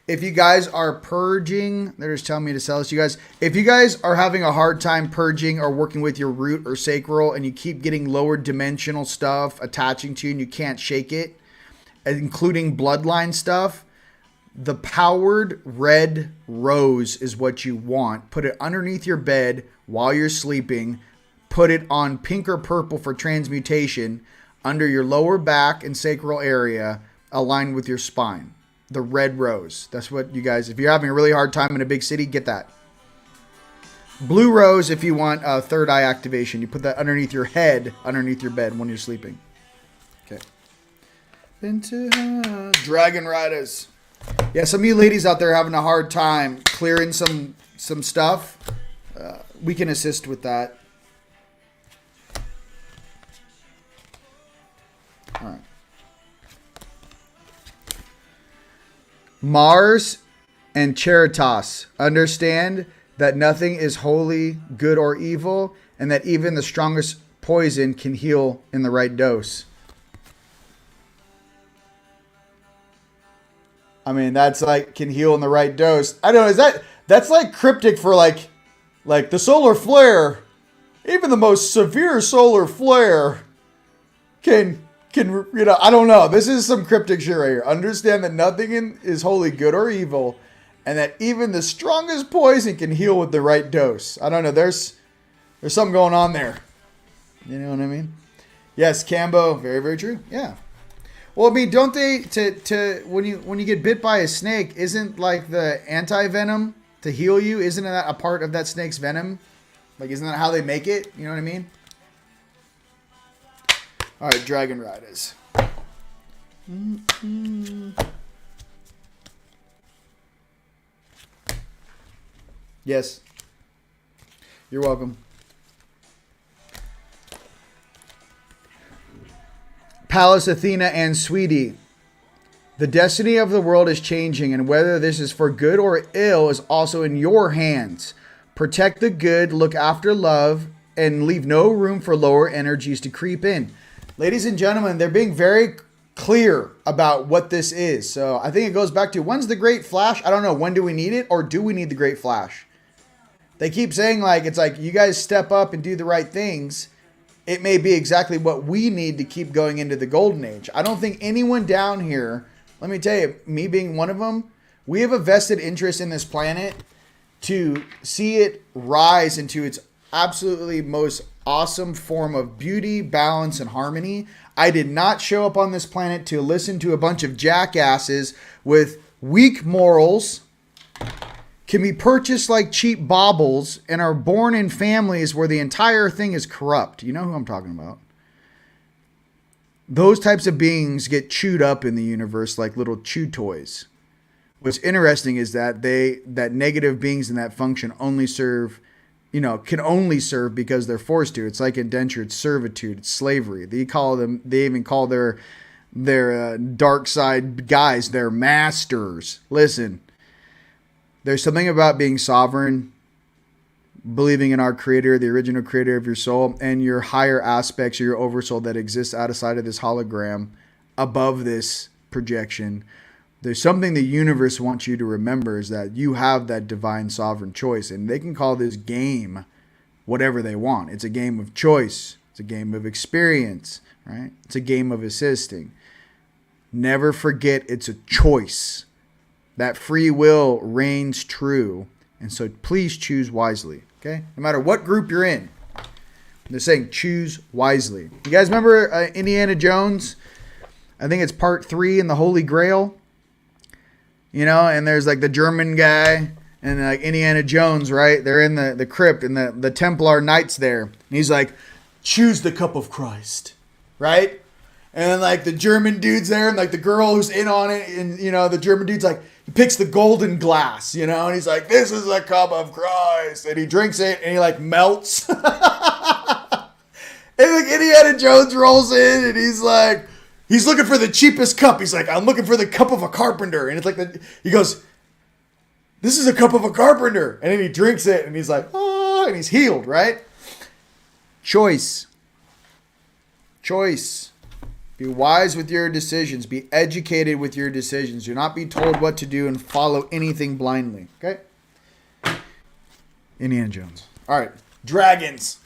If you guys are purging, they're just telling me to sell this. You guys, if you guys are having a hard time purging or working with your root or sacral, and you keep getting lower dimensional stuff attaching to you and you can't shake it, including bloodline stuff, the powered red rose is what you want. Put it underneath your bed while you're sleeping. Put it on pink or purple for transmutation under your lower back and sacral area, aligned with your spine. The red rose. That's what you guys, if you're having a really hard time in a big city, get that. Blue rose if you want third eye activation. You put that underneath your head, underneath your bed when you're sleeping. Okay. Into Dragon Riders. Yeah, some of you ladies out there having a hard time clearing some stuff. We can assist with that. All right. Mars and Charitas understand that nothing is holy, good, or evil, and that even the strongest poison can heal in the right dose. I mean, that's like, can heal in the right dose. I don't know, that's like cryptic for like the solar flare. Even the most severe solar flare can, I don't know. This is some cryptic shit right here. Understand that nothing is wholly good or evil, and that even the strongest poison can heal with the right dose. I don't know. There's something going on there. You know what I mean? Yes, Cambo. Very, very true. Yeah. Well, I mean, don't they when you get bit by a snake, isn't like the anti-venom to heal you? Isn't that a part of that snake's venom? Like, isn't that how they make it? You know what I mean? All right, Dragon Riders. Yes. You're welcome. Pallas Athena and Sweetie. The destiny of the world is changing, and whether this is for good or ill is also in your hands. Protect the good, look after love, and leave no room for lower energies to creep in. Ladies and gentlemen, they're being very clear about what this is. So I think it goes back to, when's the Great Flash? I don't know. When do we need it? Or do we need the Great Flash? They keep saying like, it's like, you guys step up and do the right things. It may be exactly what we need to keep going into the golden age. I don't think anyone down here, let me tell you, me being one of them, we have a vested interest in this planet to see it rise into its absolutely most awesome form of beauty, balance, and harmony. I did not show up on this planet to listen to a bunch of jackasses with weak morals, can be purchased like cheap baubles, and are born in families where the entire thing is corrupt. You know who I'm talking about. Those types of beings get chewed up in the universe like little chew toys. What's interesting is that that negative beings in that function only serve, can only serve because they're forced to. It's like indentured servitude. It's slavery. They even call their dark side guys their masters. Listen, there's something about being sovereign, believing in our creator, the original creator of your soul, and your higher aspects of your oversoul that exists outside of this hologram, above this projection. There's something the universe wants you to remember, is that you have that divine sovereign choice, and they can call this game whatever they want. It's a game of choice. It's a game of experience, right? It's a game of assisting. Never forget it's a choice. That free will reigns true, and so please choose wisely, okay? No matter what group you're in. They're saying choose wisely. You guys remember Indiana Jones? I think it's part 3 in the Holy Grail. And there's like the German guy and like Indiana Jones, right? They're in the crypt, and the Templar Knights there. And he's like, choose the cup of Christ, right? And then like the German dude's there, and like the girl who's in on it, and the German dude's like, he picks the golden glass, and he's like, this is the cup of Christ. And he drinks it, and he like melts. And like Indiana Jones rolls in, and he's like, he's looking for the cheapest cup. He's like, I'm looking for the cup of a carpenter. And it's like, he goes, this is a cup of a carpenter. And then he drinks it, and he's like, oh, and he's healed, right? Choice. Be wise with your decisions. Be educated with your decisions. Do not be told what to do and follow anything blindly. Okay? Indiana Jones. All right. Dragons.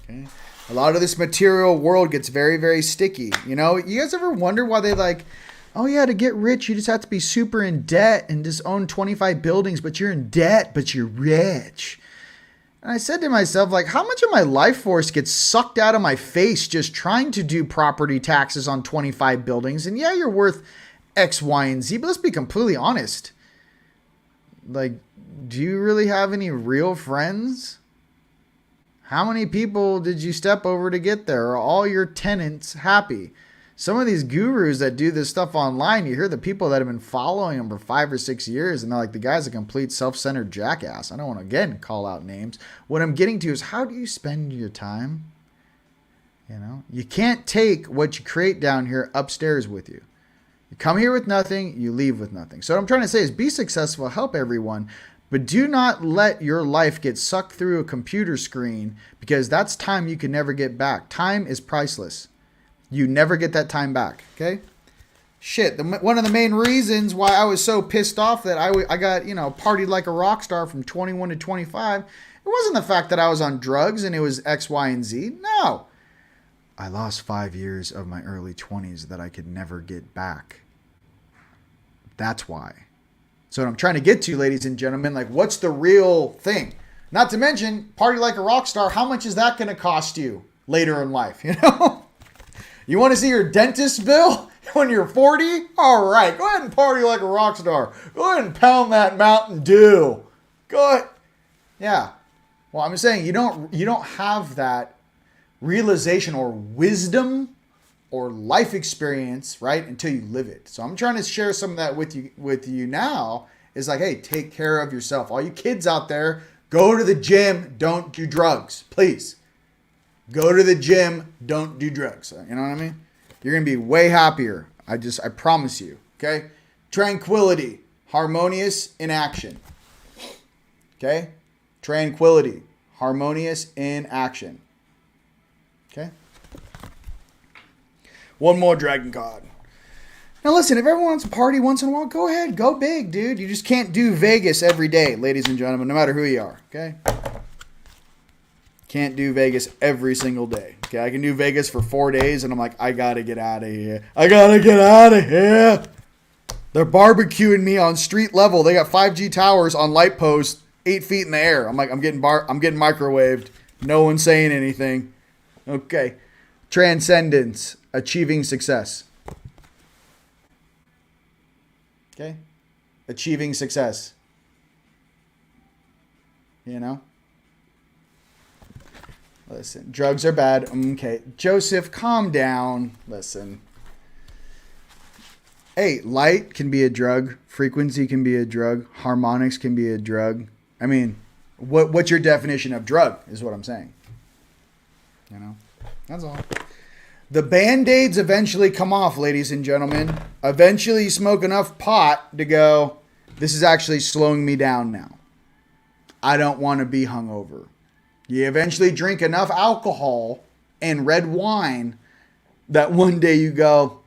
Okay. A lot of this material world gets very, very sticky. You know, you guys ever wonder why they like, oh yeah, to get rich, you just have to be super in debt and just own 25 buildings, but you're in debt, but you're rich. And I said to myself, like, how much of my life force gets sucked out of my face just trying to do property taxes on 25 buildings? And yeah, you're worth X, Y, and Z, but let's be completely honest. Like, do you really have any real friends? How many people did you step over to get there? Are all your tenants happy? Some of these gurus that do this stuff online, you hear the people that have been following them for 5 or 6 years, and they're like, the guy's a complete self-centered jackass. I don't want to, again, call out names. What I'm getting to is, how do you spend your time? You know, you can't take what you create down here upstairs with you. You come here with nothing, you leave with nothing. So what I'm trying to say is be successful, help everyone, but do not let your life get sucked through a computer screen, because that's time you can never get back. Time is priceless. You never get that time back, okay? Shit, one of the main reasons why I was so pissed off that I got, you know, partied like a rock star from 21 to 25, it wasn't the fact that I was on drugs and it was X, Y, and Z. No. I lost 5 years of my early 20s that I could never get back. That's why. So what I'm trying to get to, ladies and gentlemen, like, what's the real thing? Not to mention, party like a rock star, how much is that going to cost you later in life, you know? You want to see your dentist bill when you're 40? All right, go ahead and party like a rock star. Go ahead and pound that Mountain Dew. Go ahead. Yeah. Well, I'm saying you don't have that realization or wisdom or life experience, right, until you live it. So I'm trying to share some of that with you now. Is like, hey, take care of yourself. All you kids out there, go to the gym. Don't do drugs, please. Go to the gym. Don't do drugs. You know what I mean? You're going to be way happier. I promise you. Okay? Tranquility. Harmonious in action. Okay? Tranquility. Harmonious in action. Okay? One more dragon card. Now listen, if everyone wants to party once in a while, go ahead. Go big, dude. You just can't do Vegas every day, ladies and gentlemen, no matter who you are. Okay? Can't do Vegas every single day. Okay, I can do Vegas for 4 days, and I'm like, I gotta get out of here. I gotta get out of here. They're barbecuing me on street level. They got 5G towers on light posts 8 feet in the air. I'm like, I'm getting microwaved. No one's saying anything. Okay. Transcendence. Achieving success. Okay? Achieving success. You know? Listen, drugs are bad. Okay. Joseph, calm down. Listen. Hey, light can be a drug. Frequency can be a drug. Harmonics can be a drug. I mean, what's your definition of drug is what I'm saying. You know? That's all. The Band-Aids eventually come off, ladies and gentlemen. Eventually you smoke enough pot to go, this is actually slowing me down now. I don't want to be hungover. You eventually drink enough alcohol and red wine that one day you go,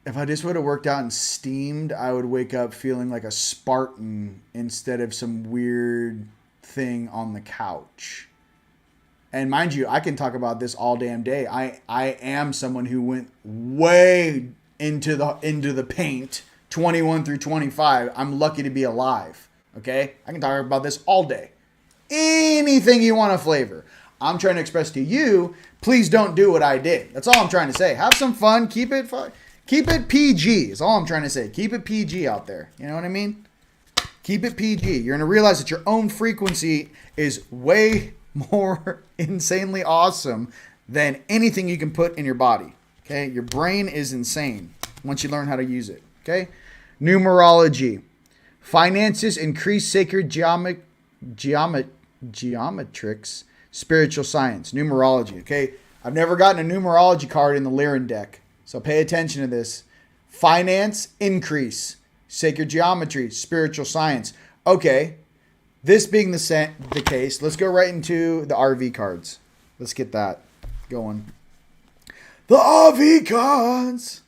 if I just would have worked out and steamed, I would wake up feeling like a Spartan instead of some weird thing on the couch. And mind you, I can talk about this all damn day. I am someone who went way into the paint, 21 through 25. I'm lucky to be alive. Okay? I can talk about this all day. Anything you want to flavor. I'm trying to express to you, please don't do what I did. That's all I'm trying to say. Have some fun. Keep it PG is all I'm trying to say. Keep it PG out there. You know what I mean? Keep it PG. You're going to realize that your own frequency is way more insanely awesome than anything you can put in your body. Okay? Your brain is insane once you learn how to use it. Okay? Numerology. Finances increase sacred geometrics, spiritual science, numerology. Okay, I've never gotten a numerology card in the Lyran deck, so pay attention to this. Finance increase, sacred geometry, spiritual science. Okay, this being the case, let's go right into the RV cards. Let's get that going. The RV cards.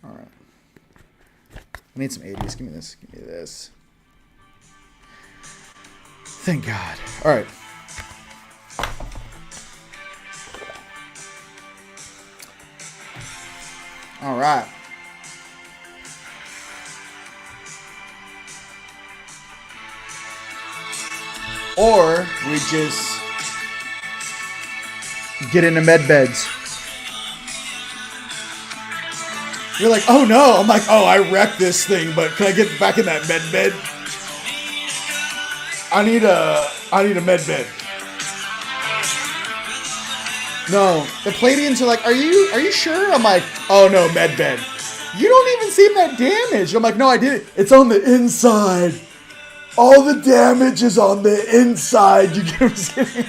All right. I need some 80s. Give me this. Give me this. Thank God. All right. All right. Or we just get into med beds. You're like, oh no. I'm like, oh, I wrecked this thing, but can I get back in that med bed? I need a med bed. No, the Palladians are like, are you sure? I'm like, oh no, med bed. You don't even seem that damaged. I'm like, no, I did it. It's on the inside. All the damage is on the inside. You get what I'm saying?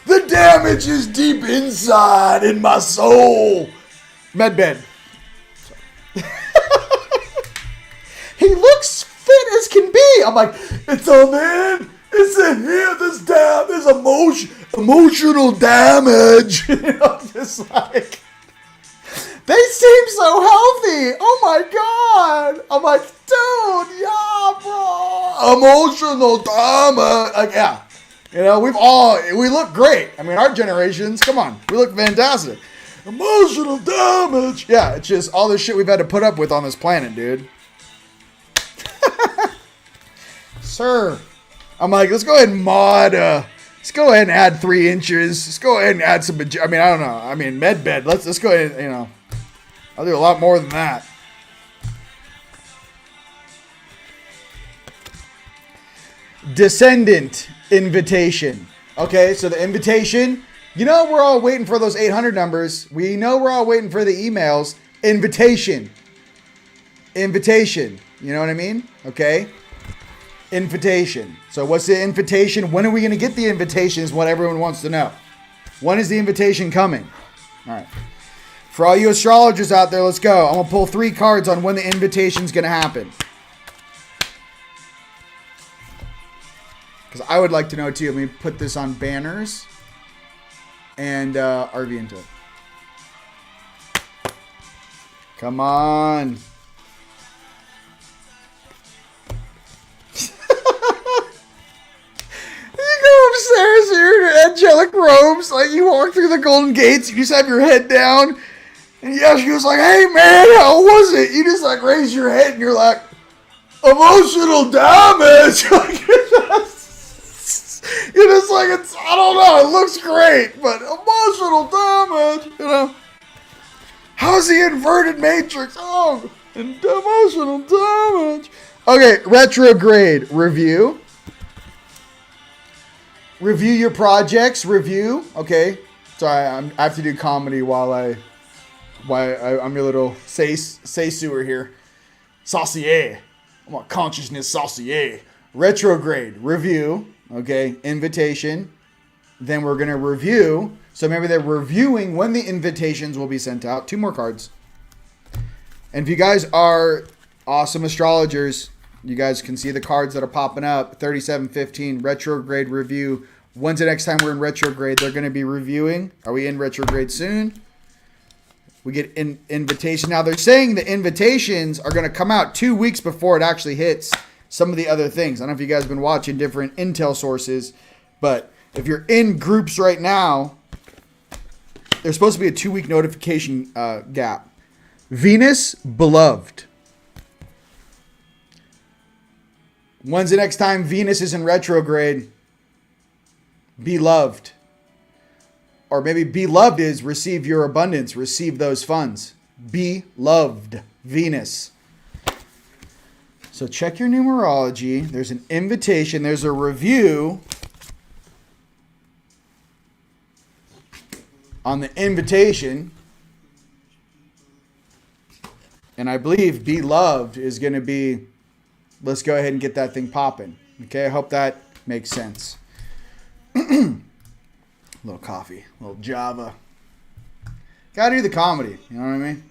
The damage is deep inside in my soul. Med bed. He looks fit as can be. I'm like, it's on the end. It's in here. There's emotional damage. You know, just like, they seem so healthy. Oh my God. I'm like, dude, yeah, bro. Emotional damage. Like, yeah. You know, we look great. I mean, our generations, come on. We look fantastic. Emotional damage. Yeah, it's just all this shit we've had to put up with on this planet, dude. Sir. I'm like, let's go ahead and mod. Let's go ahead and add 3 inches. Let's go ahead and add some. I mean, I don't know. I mean, med bed. Let's go ahead and, you know. I'll do a lot more than that. Descendant invitation. Okay, so the invitation. You know, we're all waiting for those 800 numbers. We know we're all waiting for the emails. Invitation. Invitation. You know what I mean? Okay. Invitation. So what's the invitation? When are we going to get the invitation is what everyone wants to know. When is the invitation coming? All right. For all you astrologers out there, let's go. I'm going to pull 3 cards on when the invitation's going to happen. Because I would like to know too. Let me put this on banners and RV into it. Come on. You go upstairs here in angelic robes, like you walk through the golden gates, you just have your head down, and she was like, hey man, how was it? You just like raise your head and you're like, emotional damage. You're just like, it's, I don't know, it looks great, but emotional damage, you know. How's the inverted matrix? Oh, and emotional damage. Okay, retrograde review. Review your projects. Review. Okay. Sorry, I have to do comedy while I'm your little sewer here. Saucier. I'm a consciousness saucier. Retrograde review. Okay. Invitation. Then we're going to review. So maybe they're reviewing when the invitations will be sent out. 2 more cards. And if you guys are awesome astrologers, you guys can see the cards that are popping up. 3715 retrograde review. When's the next time we're in retrograde? They're going to be reviewing. Are we in retrograde soon? We get an invitation. Now they're saying the invitations are going to come out 2 weeks before it actually hits some of the other things. I don't know if you guys have been watching different intel sources, but if you're in groups right now, there's supposed to be a 2-week notification gap. Venus, beloved. When's the next time Venus is in retrograde? Beloved. Or maybe beloved is receive your abundance, receive those funds. Beloved, Venus. So check your numerology. There's an invitation. There's a review on the invitation. And I believe beloved is going to be, let's go ahead and get that thing popping. Okay, I hope that makes sense. A little coffee, a little Java. Gotta do the comedy, you know what I mean?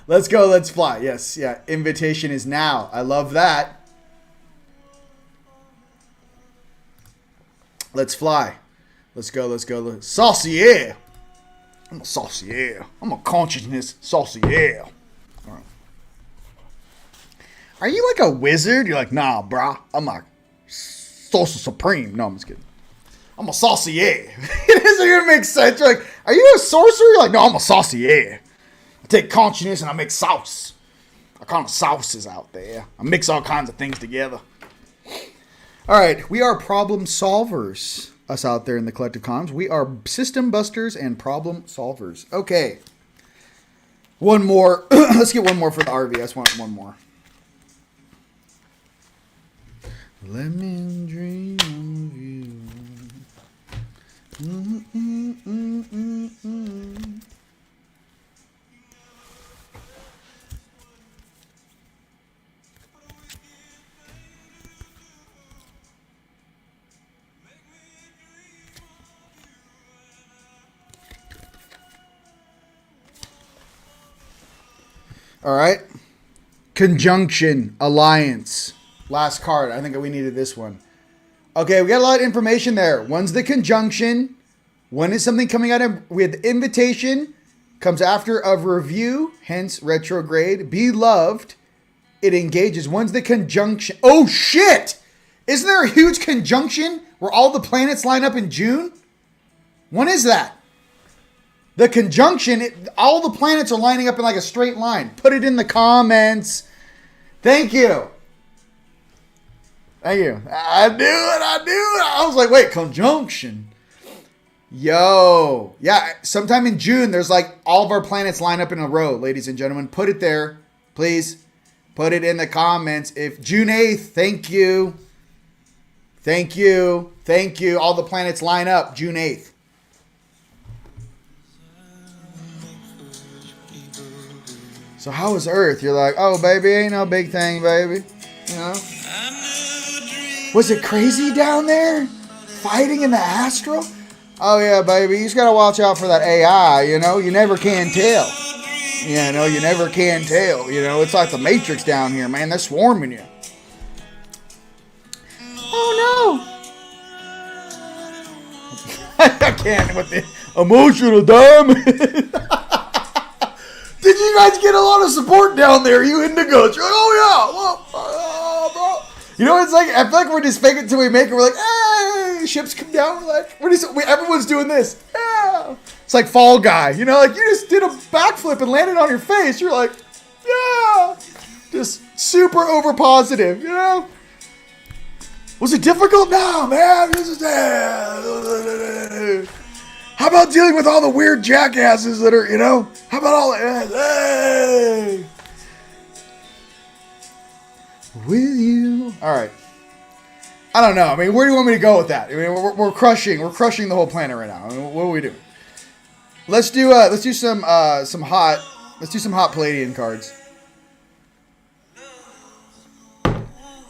Let's go, let's fly. Yes, yeah, invitation is now. I love that. Let's fly. Let's go. Saucier. I'm a saucier. I'm a consciousness saucier. All right. Are you like a wizard? You're like, nah, brah. I'm a saucer supreme. No, I'm just kidding. I'm a saucier. It doesn't even make sense. You're like, are you a sorcerer? You're like, no, I'm a saucier. I take consciousness and I make sauce. I call them sauces out there. I mix all kinds of things together. All right, we are problem solvers. Us out there in the collective comms. We are system busters and problem solvers. Okay. One more. Let's get one more for the RV. I just want one more. Let me dream of you. All right. Conjunction, alliance. Last card. I think we needed this one. Okay, we got a lot of information there. One's the conjunction. When is something coming out of... We had the invitation. Comes after of review. Hence, retrograde. Beloved. It engages. One's the conjunction. Oh, shit! Isn't there a huge conjunction where all the planets line up in June? When is that? The conjunction, all the planets are lining up in like a straight line. Put it in the comments. Thank you. Thank you. I knew it. I was like, wait, conjunction. Yo. Yeah, sometime in June, there's like all of our planets line up in a row, ladies and gentlemen. Put it there, please. Put it in the comments. If June 8th, thank you. Thank you. Thank you. All the planets line up June 8th. So how is Earth? You're like, oh, baby, ain't no big thing, baby. You know? Was it crazy down there? Fighting in the astral? Oh, yeah, baby. You just got to watch out for that AI, you know? You never can tell. You know, you never can tell. You know, it's like the Matrix down here, man. They're swarming you. Oh, no. I can't with the emotional diamond. Did you guys get a lot of support down there, you indigos? You're like, oh, yeah. Bro. You know, it's like, I feel like we're just faking it until we make it. We're like, hey, ships come down. We're like, everyone's doing this. Yeah. It's like Fall Guy. You know, like you just did a backflip and landed on your face. You're like, yeah. Just super over positive, you know? Was it difficult? No, man. How about dealing with all the weird jackasses that are, you know? How about all that? Hey! With you. All right. I don't know. I mean, where do you want me to go with that? I mean, we're crushing the whole planet right now. I mean, what are we doing? Let's do some hot Palladian cards.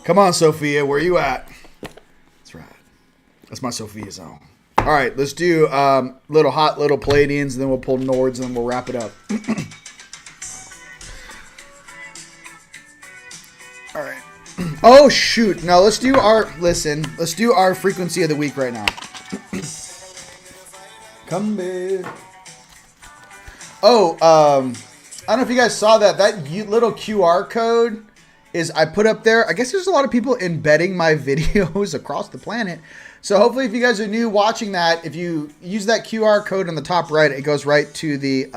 Come on, Sophia, where you at? That's right. That's my Sophia zone. All right, let's do little Palladians, and then we'll pull Nords, and then we'll wrap it up. All right. Oh shoot! No, let's do our frequency of the week right now. Come back. Oh, I don't know if you guys saw that little QR code is I put up there. I guess there's a lot of people embedding my videos across the planet. So hopefully if you guys are new watching that, if you use that QR code on the top right, it goes right to the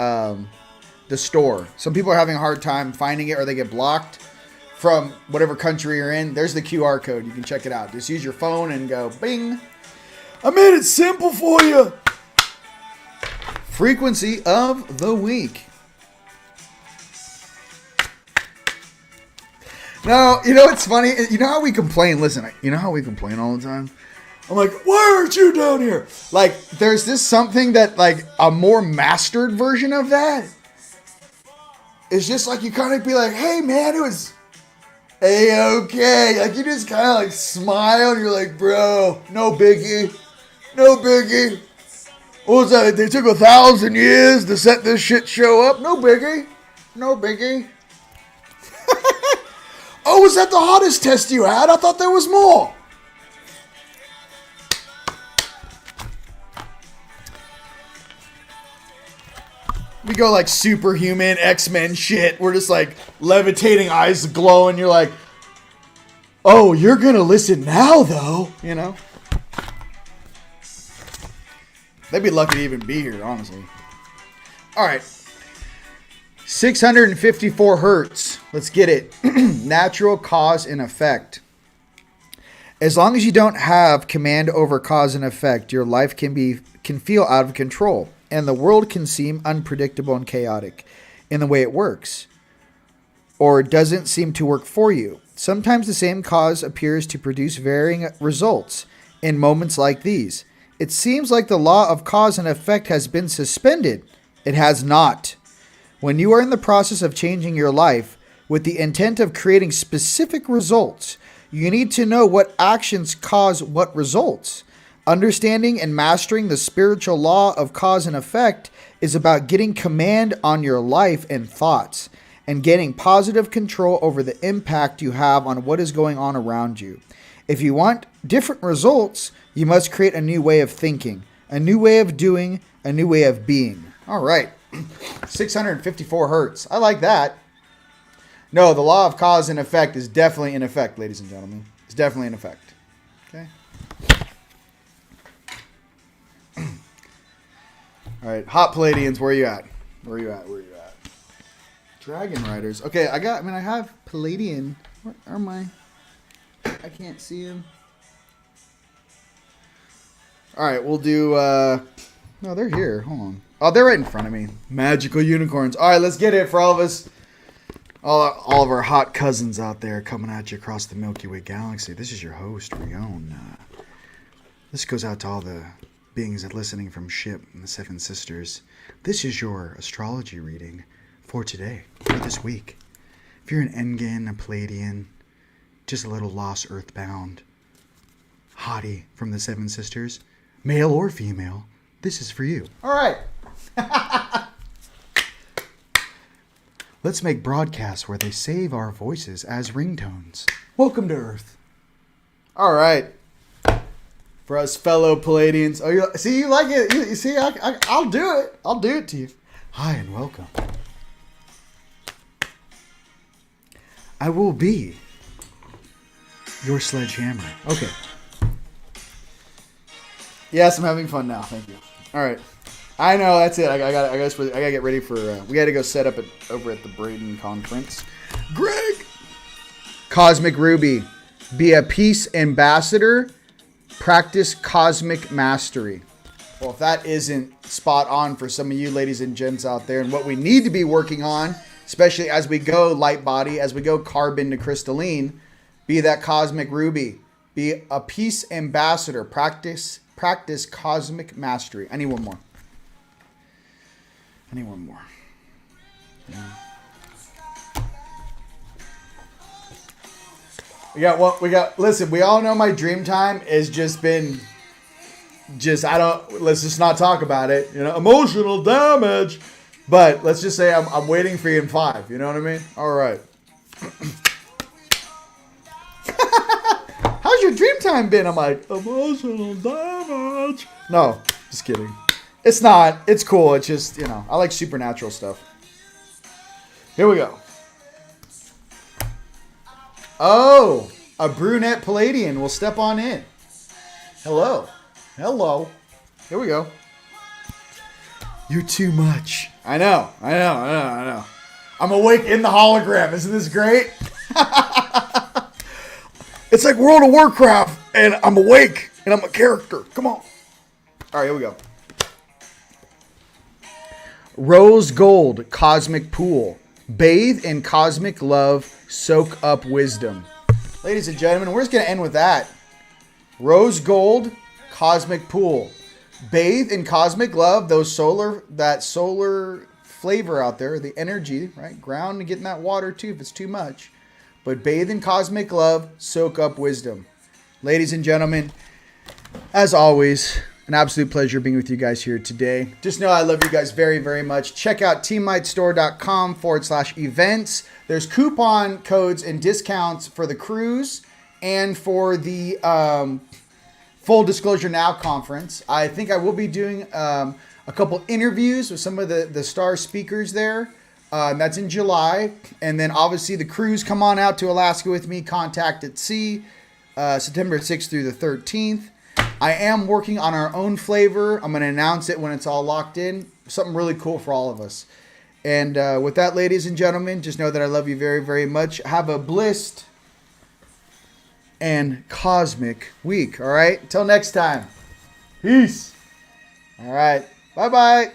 store. Some people are having a hard time finding it or they get blocked from whatever country you're in. There's the QR code. You can check it out. Just use your phone and go bing. I made it simple for you. Frequency of the week. Now, you know what's funny? You know how we complain? Listen, you know how we complain all the time? I'm like, why aren't you down here? Like, there's this something that, like, a more mastered version of that is just like, you kind of be like, hey, man, it was A-okay. Like, you just kind of, like, smile, and you're like, bro, no biggie. No biggie. What was that? They took 1,000 years to set this shit show up? No biggie. No biggie. Oh, was that the hottest test you had? I thought there was more. We go like superhuman X-Men shit. We're just like levitating, eyes glowing. You're like, oh, you're gonna listen now, though. You know, they'd be lucky to even be here, honestly. All right, 654 hertz. Let's get it. Natural cause and effect. As long as you don't have command over cause and effect, your life can feel out of control, and the world can seem unpredictable and chaotic in the way it works, or doesn't seem to work for you. Sometimes the same cause appears to produce varying results in moments like these. It seems like the law of cause and effect has been suspended. It has not. When you are in the process of changing your life with the intent of creating specific results, you need to know what actions cause what results. Understanding and mastering the spiritual law of cause and effect is about getting command on your life and thoughts and gaining positive control over the impact you have on what is going on around you. If you want different results, you must create a new way of thinking, a new way of doing, a new way of being. All right. 654 hertz. I like that. No, the law of cause and effect is definitely in effect, ladies and gentlemen. It's definitely in effect. Okay. All right, hot Palladians, where are you at? Where are you at? Dragon Riders. Okay, I have Palladian. Where are my? I can't see him. All right, we'll do. No, they're here. Hold on. Oh, they're right in front of me. Magical unicorns. All right, let's get it for all of us. All of our hot cousins out there coming at you across the Milky Way galaxy. This is your host, Rion. This goes out to all the beings that listening from ship and the Seven Sisters. This is your astrology reading for today, for this week. If you're an Engan, a Palladian, just a little lost earthbound hottie from the Seven Sisters, male or female, this is for you. All right. Let's make broadcasts where they save our voices as ringtones. Welcome to Earth. All right. For us fellow Palladians. Oh, you like it? You see, I'll do it. I'll do it to you. Hi and welcome. I will be your sledgehammer. Okay. Yes, I'm having fun now. Thank you. All right. I know, that's it. I gotta get ready for. We gotta go set up over at the Braden conference. Greg, Cosmic Ruby, be a peace ambassador. Practice cosmic mastery. Well, if that isn't spot on for some of you ladies and gents out there, and what we need to be working on, especially as we go light body, as we go carbon to crystalline, be that Cosmic Ruby. Be a peace ambassador. Practice cosmic mastery. I need one more. Yeah. Listen, we all know my dream time has just been, let's just not talk about it. Emotional damage. But let's just say I'm waiting for you in 5. You know what I mean? All right. How's your dream time been? I'm like, emotional damage. No, just kidding. It's not. It's cool. It's just, I like supernatural stuff. Here we go. Oh, a brunette Palladian will step on in. Hello. Here we go. You're too much. I know. I'm awake in the hologram. Isn't this great? It's like World of Warcraft, and I'm awake, and I'm a character. Come on. All right, here we go. Rose Gold Cosmic Pool. Bathe in cosmic love. Soak up wisdom. Ladies and gentlemen, we're just going to end with that. Rose Gold Cosmic Pool. Bathe in cosmic love. That solar flavor out there. The energy, right? Ground and getting that water too if it's too much. But bathe in cosmic love. Soak up wisdom. Ladies and gentlemen, as always, an absolute pleasure being with you guys here today. Just know I love you guys very, very much. Check out teamlightstore.com/events. There's coupon codes and discounts for the cruise and for the Full Disclosure Now conference. I think I will be doing a a couple interviews with some of the star speakers there. That's in July. And then obviously the cruise, come on out to Alaska with me, Contact at Sea, September 6th through the 13th. I am working on our own flavor. I'm going to announce it when it's all locked in. Something really cool for all of us. And with that, ladies and gentlemen, just know that I love you very, very much. Have a blissed and cosmic week. All right. Until next time. Peace. All right. Bye-bye.